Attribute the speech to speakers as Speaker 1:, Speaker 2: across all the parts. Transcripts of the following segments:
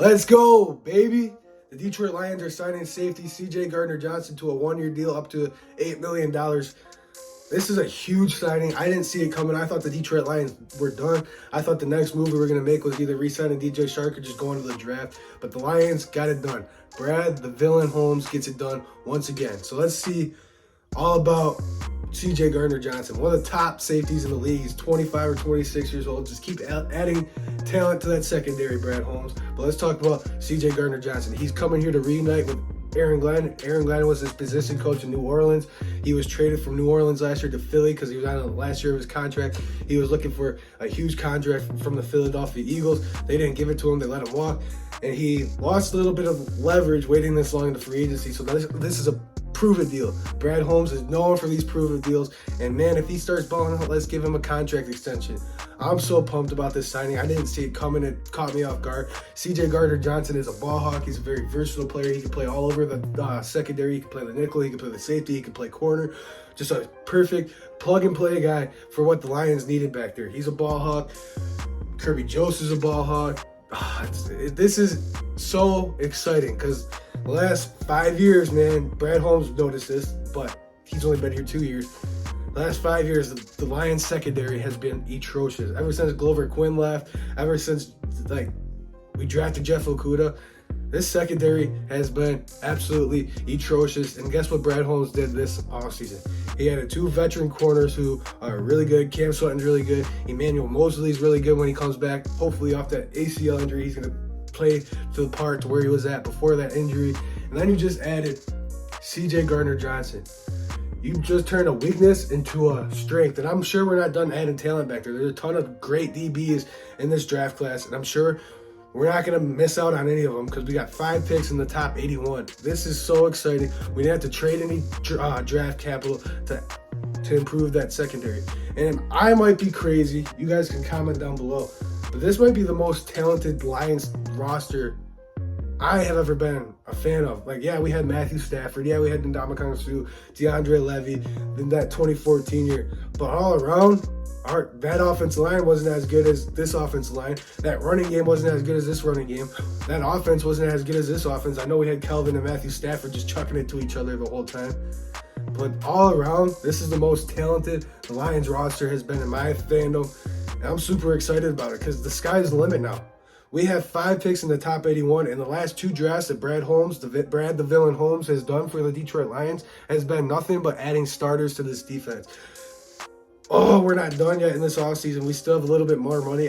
Speaker 1: Let's go, baby. The Detroit Lions are signing safety CJ Gardner Johnson to a one-year deal up to $8 million. This is a huge signing. I didn't see it coming. I thought the Detroit Lions were done. I thought the next move we were going to make was either re-signing DJ Shark or just going to the draft. But the Lions got it done. Brad, the villain Holmes, gets it done once again. So let's see all about CJ Gardner Johnson, one of the top safeties in the league. He's 25 or 26 years old. Just keep adding talent to that secondary, Brad Holmes. But let's talk about CJ Gardner Johnson. He's coming here to reunite with Aaron Glenn. Aaron Glenn was his position coach in New Orleans. He was traded from New Orleans last year to Philly because he was on the last year of his contract. He was looking for a huge contract from the Philadelphia Eagles. They didn't give it to him. They let him walk. And he lost a little bit of leverage waiting this long in the free agency. So this is a proven deal. Brad Holmes is known for these proven deals. And man, if he starts balling out, let's give him a contract extension. I'm so pumped about this signing. I didn't see it coming. It caught me off guard. CJ Gardner Johnson is a ball hawk. He's a very versatile player. He can play all over the secondary. He can play the nickel. He can play the safety. He can play corner. Just a perfect plug-and-play guy for what the Lions needed back there. He's a ball hawk. Kirby Jost is a ball hawk. This is so exciting because the last 5 years, man, Brad Holmes noticed this, but he's only been here 2 years. The last 5 years, the Lions secondary has been atrocious. Ever since Glover Quinn left, ever since we drafted Jeff Okudah, this secondary has been absolutely atrocious. And guess what Brad Holmes did this offseason? He had two veteran corners who are really good. Cam Sutton's really good. Emmanuel Mosley's really good when he comes back. Hopefully off that ACL injury, he's going to play to the part to where he was at before that injury. And then you just added CJ Gardner Johnson. You just turned a weakness into a strength. And I'm sure we're not done adding talent back there. There's a ton of great DBs in this draft class. And I'm sure we're not going to miss out on any of them because we got 5 picks in the top 81. This is so exciting. We didn't have to trade any draft capital to improve that secondary. And I might be crazy. You guys can comment down below. But this might be the most talented Lions roster I have ever been a fan of. Yeah, we had Matthew Stafford. Yeah, we had Ndamukong Suh, DeAndre Levy, then that 2014 year. But all around, that offensive line wasn't as good as this offensive line. That running game wasn't as good as this running game. That offense wasn't as good as this offense. I know we had Kelvin and Matthew Stafford just chucking it to each other the whole time. But all around, this is the most talented the Lions roster has been in my fandom. And I'm super excited about it because the sky's the limit now. We have 5 picks in the top 81, and the last 2 drafts that Brad Holmes, Brad the villain Holmes, has done for the Detroit Lions has been nothing but adding starters to this defense. Oh, we're not done yet in this offseason. We still have a little bit more money.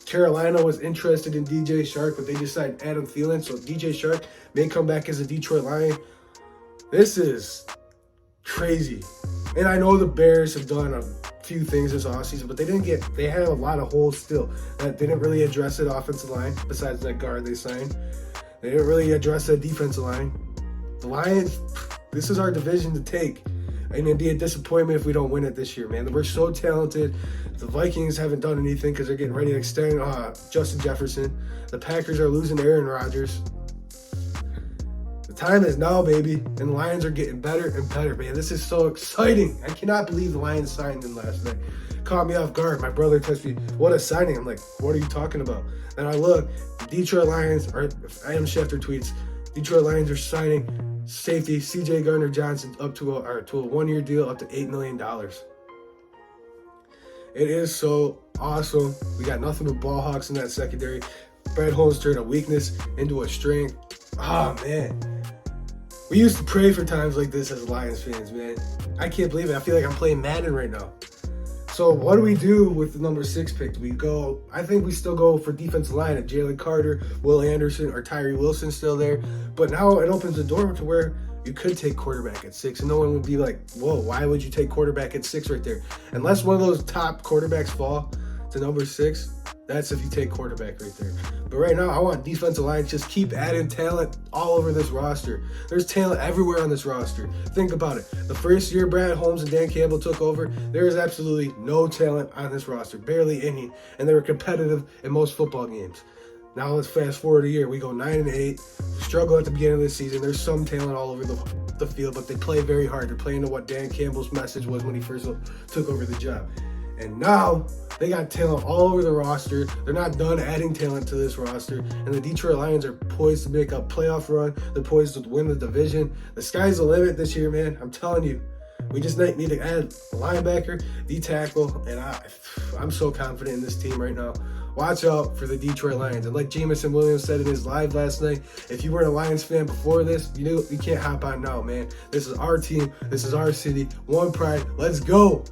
Speaker 1: Carolina was interested in DJ Shark, but they just signed Adam Thielen, so DJ Shark may come back as a Detroit Lion. This is crazy. And I know the Bears have done a few things this offseason, but they had a lot of holes still. They didn't really address that offensive line besides that guard they signed. They didn't really address that defensive line. The Lions, this is our division to take. And it'd be a disappointment if we don't win it this year, man. We're so talented. The Vikings haven't done anything because they're getting ready to extend Justin Jefferson. The Packers are losing Aaron Rodgers. The time is now, baby. And the Lions are getting better and better, man. This is so exciting. I cannot believe the Lions signed him last night. Caught me off guard. My brother texted me, what a signing. I'm like, what are you talking about? And I look, the Detroit Lions, or Adam Schefter tweets, Detroit Lions are signing safety CJ Gardner Johnson up to a 1-year deal up to $8 million. It is so awesome. We got nothing but ball hawks in that secondary. Brad Holmes turned a weakness into a strength. Oh, man. We used to pray for times like this as Lions fans, man. I can't believe it. I feel like I'm playing Madden right now. So what do we do with the number 6 pick? I think we still go for defensive line at Jalen Carter, Will Anderson, or Tyree Wilson still there. But now it opens the door to where you could take quarterback at 6. And no one would be like, whoa, why would you take quarterback at 6 right there? Unless one of those top quarterbacks fall to number 6, that's if you take quarterback right there. But right now, I want defensive line. Just keep adding talent all over this roster. There's talent everywhere on this roster. Think about it. The first year Brad Holmes and Dan Campbell took over, there was absolutely no talent on this roster. Barely any. And they were competitive in most football games. Now let's fast forward a year. We go 9-8. We struggle at the beginning of the season. There's some talent all over the field, but they play very hard. They're playing to what Dan Campbell's message was when he first took over the job. And now they got talent all over the roster. They're not done adding talent to this roster. And the Detroit Lions are poised to make a playoff run. They're poised to win the division. The sky's the limit this year, man. I'm telling you. We just need to add a linebacker, D-tackle, and I'm so confident in this team right now. Watch out for the Detroit Lions. And like Jamison Williams said in his live last night, if you weren't a Lions fan before this, you can't hop on now, man. This is our team. This is our city. One pride. Let's go.